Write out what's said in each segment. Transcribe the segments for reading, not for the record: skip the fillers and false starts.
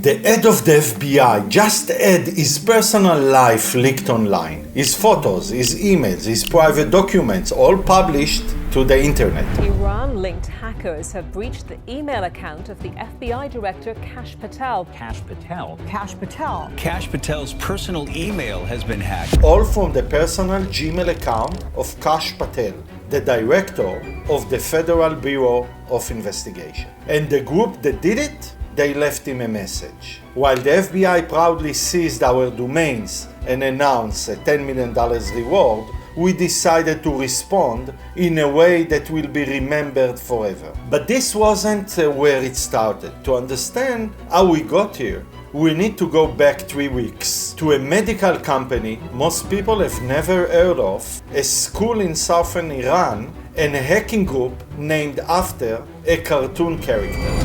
The head of the FBI just had his personal life leaked online. His photos, his emails, his private documents, all published to the internet. Iran-linked hackers have breached the email account of the FBI director Kash Patel. Kash Patel. Kash Patel. Kash Patel's personal email has been hacked. All from the personal Gmail account of Kash Patel, the director of the Federal Bureau of Investigation. And the group that did it? They left him a message. While the FBI proudly seized our domains and announced a $10 million reward, we decided to respond in a way that will be remembered forever. But this wasn't where it started. To understand how we got here, we need to go back 3 weeks to a medical company most people have never heard of, a school in southern Iran, and a hacking group named after a cartoon character.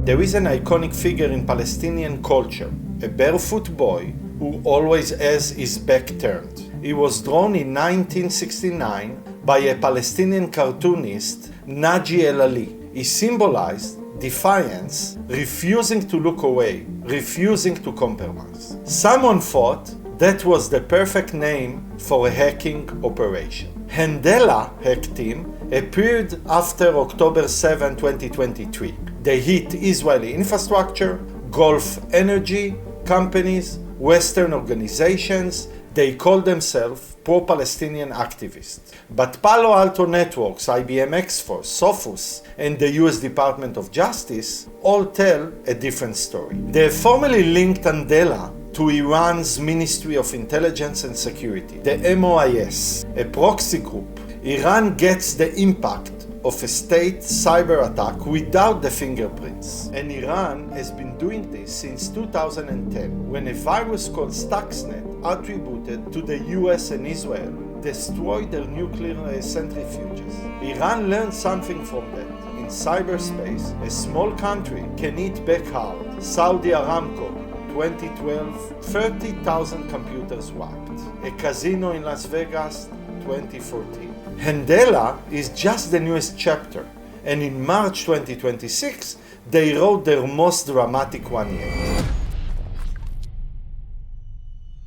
There is an iconic figure in Palestinian culture, a barefoot boy who always has his back turned. He was drawn in 1969 by a Palestinian cartoonist, Naji El-Ali. He symbolized defiance, refusing to look away, refusing to compromise. Someone thought that was the perfect name for a hacking operation. Handala hack team appeared after October 7, 2023. They hit Israeli infrastructure, Gulf energy companies, Western organizations. They call themselves pro-Palestinian activists. But Palo Alto Networks, IBM X-Force, Sophos, and the US Department of Justice all tell a different story. They formally linked Handala to Iran's Ministry of Intelligence and Security, the MOIS, a proxy group. Iran gets the impact of a state cyber attack without the fingerprints. And Iran has been doing this since 2010, when a virus called Stuxnet, attributed to the US and Israel, destroyed their nuclear centrifuges. Iran learned something from that. In cyberspace, a small country can hit back hard. Saudi Aramco, 2012, 30,000 computers wiped. A casino in Las Vegas, 2014. Handala is just the newest chapter, and in March 2026, they wrote their most dramatic one yet.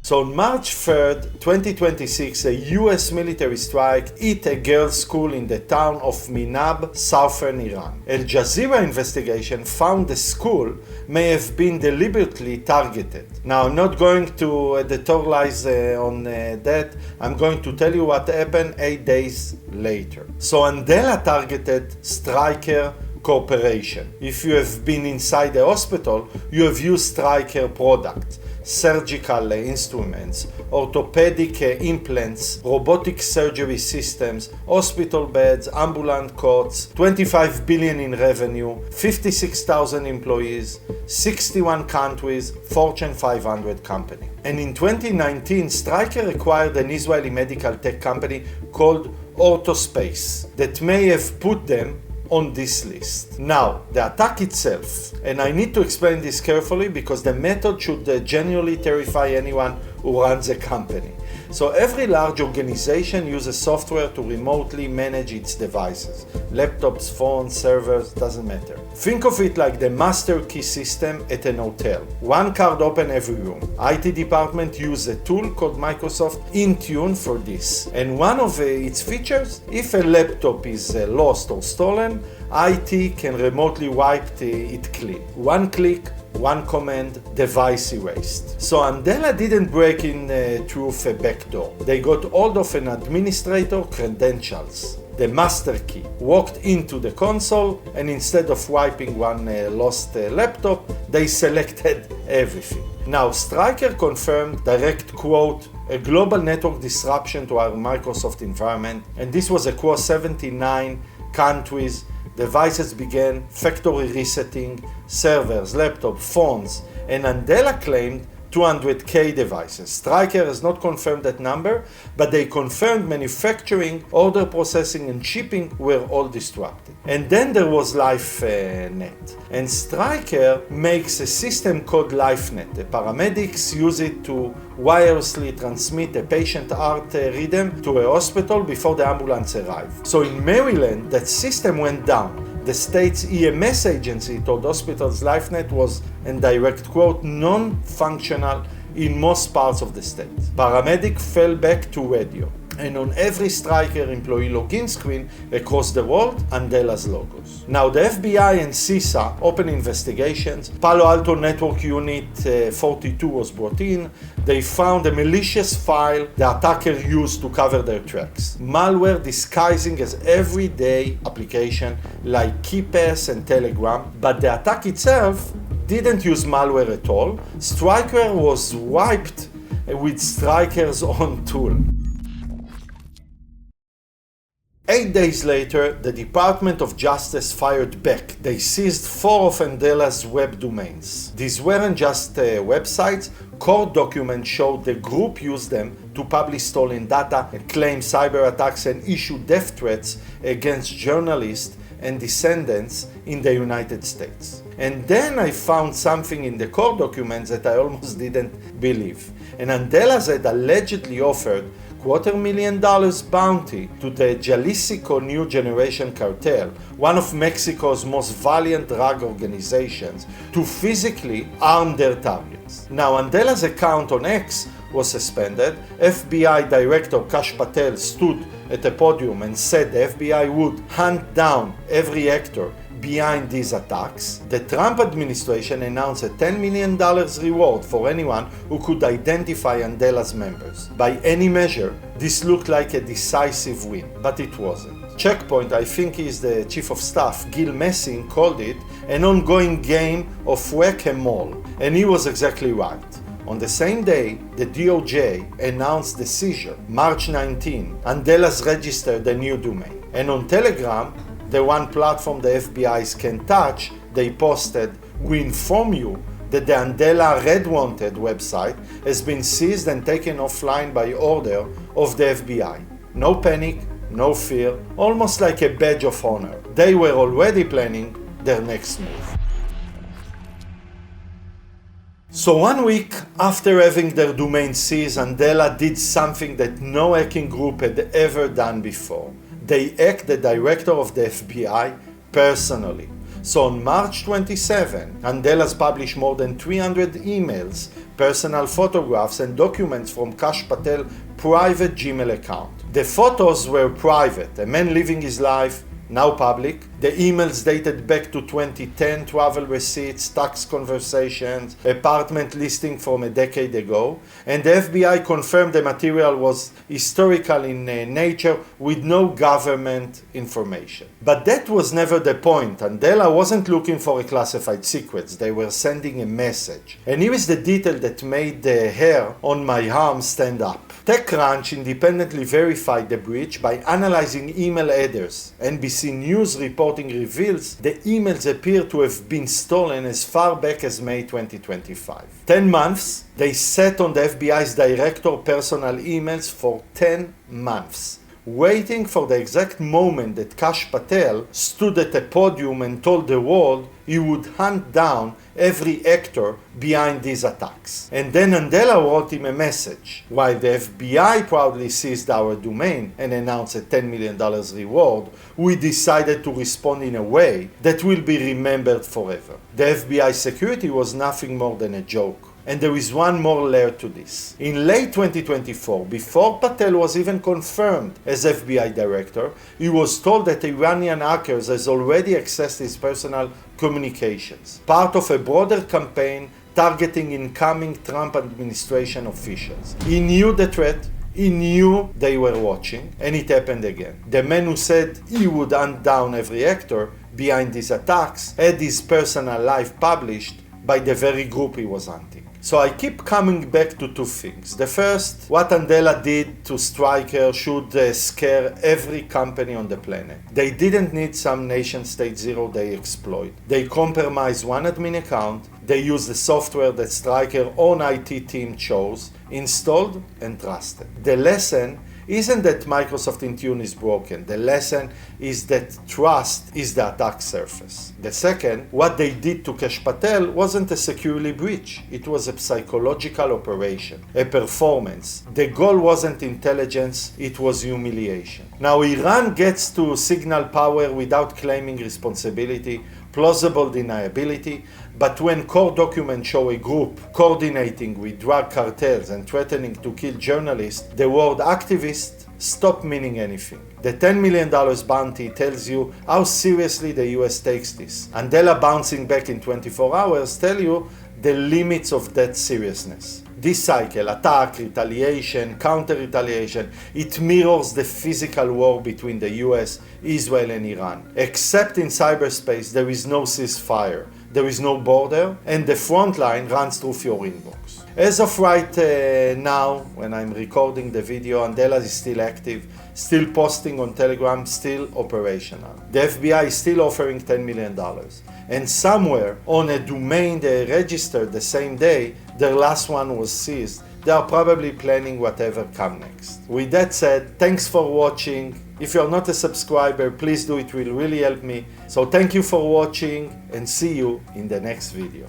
So on March 3rd, 2026, a US military strike hit a girls' school in the town of Minab, southern Iran. Al Jazeera investigation found the school may have been deliberately targeted. Now, I'm not going to editorialize on that. I'm going to tell you what happened 8 days later. So Handala targeted Stryker Corporation. If you have been inside the hospital, you have used Stryker products. Surgical instruments, orthopedic implants, robotic surgery systems, hospital beds, ambulance cots, 25 billion in revenue, 56,000 employees, 61 countries, Fortune 500 company. And in 2019, Stryker acquired an Israeli medical tech company called Orthospace that may have put them on this list. Now, the attack itself, and I need to explain this carefully because the method should genuinely terrify anyone who runs a company. So every large organization uses software to remotely manage its devices. Laptops, phones, servers, doesn't matter. Think of it like the master key system at an hotel. One card open every room. IT department use a tool called Microsoft Intune for this. And one of its features, if a laptop is lost or stolen, IT can remotely wipe it clean. One click, one command, device erased. So Handala didn't break in through a backdoor. They got hold of an administrator credentials, the master key, walked into the console, and instead of wiping one lost laptop, they selected everything. Now, Stryker confirmed, direct quote, a global network disruption to our Microsoft environment, and this was across 79 countries. Devices began factory resetting, servers, laptops, phones, and Handala claimed 200,000 devices. Stryker has not confirmed that number, but they confirmed manufacturing, order processing, and shipping were all disrupted. And then there was LifeNet. And Stryker makes a system called LifeNet. The paramedics use it to wirelessly transmit a patient heart rhythm to a hospital before the ambulance arrives. So in Maryland, that system went down. The state's EMS agency told hospitals LifeNet was, and direct quote, non-functional in most parts of the state. Paramedic fell back to radio, and on every Stryker employee login screen across the world, Handala's logos. Now the FBI and CISA opened investigations. Palo Alto Network Unit 42 was brought in. They found a malicious file the attacker used to cover their tracks. Malware disguising as everyday application like KeyPass and Telegram, but the attack itself didn't use malware at all. Stryker was wiped with Stryker's own tool. 8 days later, the Department of Justice fired back. They seized 4 of Handala's web domains. These weren't just websites. Court documents showed the group used them to publish stolen data, claim cyber attacks, and issue death threats against journalists and descendants in the United States. And then I found something in the court documents that I almost didn't believe. And Handala had allegedly offered $250,000 bounty to the Jalisco New Generation Cartel, one of Mexico's most violent drug organizations, to physically arm their targets. Now, Handala's account on X was suspended. FBI Director Kash Patel stood at a podium and said the FBI would hunt down every actor behind these attacks. The Trump administration announced a $10 million reward for anyone who could identify Handala's members. By any measure, this looked like a decisive win, but it wasn't. Checkpoint, I think is the chief of staff, Gil Messing, called it an ongoing game of whack-a-mole, and he was exactly right. On the same day, the DOJ announced the seizure. March 19, Handala's registered a new domain. And on Telegram, the one platform the FBI's can touch, they posted, "We inform you that the Handala Red Wanted website has been seized and taken offline by order of the FBI. No panic, no fear, almost like a badge of honor. They were already planning their next move." So 1 week after having their domain seized, Handala did something that no hacking group had ever done before. They hacked the director of the FBI personally. So on March 27, Handala's published more than 300 emails, personal photographs, and documents from Kash Patel's private Gmail account. The photos were private, a man living his life, now public. The emails dated back to 2010, travel receipts, tax conversations, apartment listing from a decade ago, and the FBI confirmed the material was historical in nature with no government information. But that was never the point. Handala wasn't looking for classified secrets, they were sending a message. And here is the detail that made the hair on my arm stand up. TechCrunch independently verified the breach by analyzing email headers. NBC News reporting reveals the emails appear to have been stolen as far back as May 2025. 10 months, they sat on the FBI's director personal emails for 10 months, waiting for the exact moment that Kash Patel stood at a podium and told the world he would hunt down every actor behind these attacks. And then Handala wrote him a message. While the FBI proudly seized our domain and announced a $10 million reward, we decided to respond in a way that will be remembered forever. The FBI security was nothing more than a joke. And there is one more layer to this. In late 2024, before Patel was even confirmed as FBI director, he was told that Iranian hackers has already accessed his personal communications, part of a broader campaign targeting incoming Trump administration officials. He knew the threat, he knew they were watching, and it happened again. The man who said he would hunt down every actor behind these attacks had his personal life published by the very group he was hunting. So I keep coming back to two things. The first, what Handala did to Stryker should scare every company on the planet. They didn't need some nation-state zero-day exploit. They compromised one admin account, they used the software that Stryker's own IT team chose, installed and trusted. The lesson isn't that Microsoft Intune is broken. The lesson is that trust is the attack surface. The second, what they did to Kesh Patel wasn't a security breach. It was a psychological operation, a performance. The goal wasn't intelligence, it was humiliation. Now Iran gets to signal power without claiming responsibility, plausible deniability, but when court documents show a group coordinating with drug cartels and threatening to kill journalists, the word activist stopped meaning anything. The $10 million bounty tells you how seriously the US takes this. Handala bouncing back in 24 hours tell you the limits of that seriousness. This cycle, attack, retaliation, counter-retaliation, it mirrors the physical war between the US, Israel and Iran. Except in cyberspace, there is no ceasefire, there is no border, and the front line runs through your inbox. As of right now, when I'm recording the video, Handala is still active, still posting on Telegram, still operational. The FBI is still offering $10 million. And somewhere on a domain they registered the same day, their last one was seized. They are probably planning whatever comes next. With that said, thanks for watching. If you're not a subscriber, please do, it will really help me. So thank you for watching and see you in the next video.